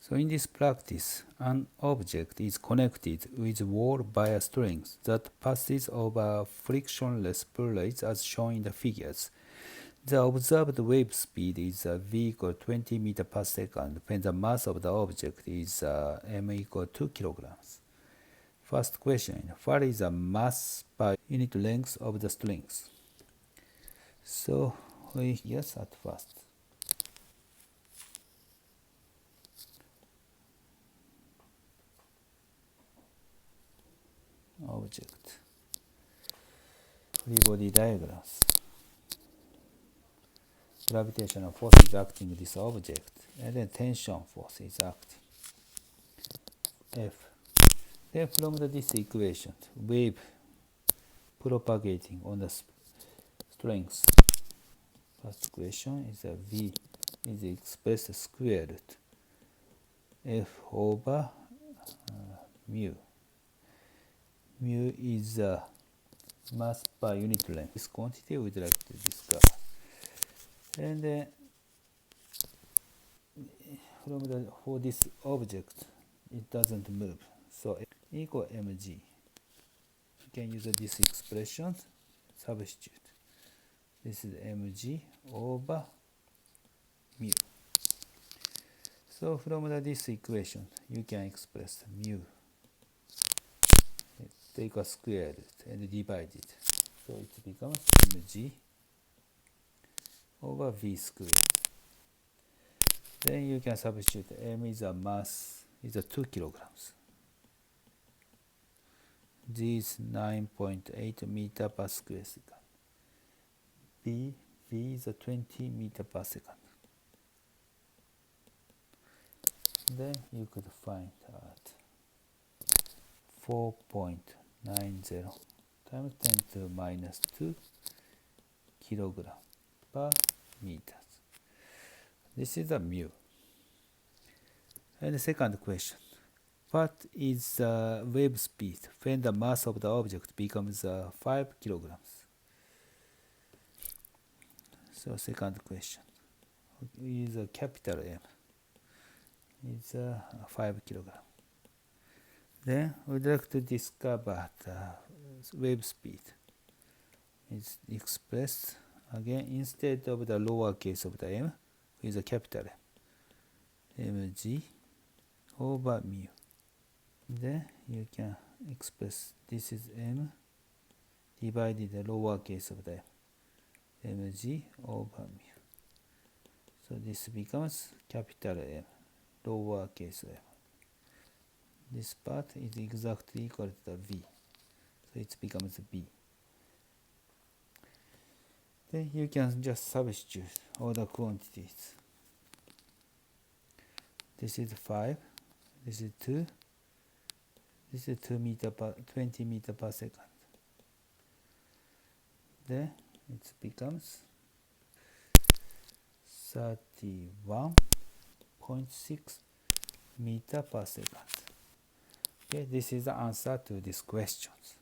So in this practice, an object is connected with wall via strings that passes over frictionless plates as shown in the figures. The observed wave speed is v equal 20 meter per second when the mass of the object is m equal 2 kilograms. First question, what is the mass per unit length of the strings? So we guess at first. Object. Free body diagrams. Gravitational force is acting this object, and then tension force is acting. F. Then from this equation, wave propagating on the strings. First equation is a V is expressed square root F over mu. Mu is mass per unit length. This quantity we'd like to discuss. And then for this object, it doesn't move. So equal mg. You can use this expression, substitute. This is mg over mu. So from this equation, you can express mu. Take a square root and divide it. So it becomes mg over v squared. Then you can substitute m is a mass, is a 2 kilograms. G is 9.8 meter per square second. V is a 20 meter per second. Then you could find at 4.90 times 10 to minus 2 kilogram per meter. This is a mu. And the second question. What is the wave speed when the mass of the object becomes 5 kilograms? So second question is a capital M. It's 5 kilogram. Then we'd like to discover the wave speed. It's expressed again instead of the lower case of the m with a capital M. Mg over mu. Then you can express this is m divided the lower case of the m. Mg over mu. So this becomes capital M, lower case m. This part is exactly equal to the v. So it becomes b. Then you can just substitute all the quantities. This is 5, this is 2, this is 20 meter per second. Then it becomes 31.6 meter per second. Okay, this is the answer to these questions.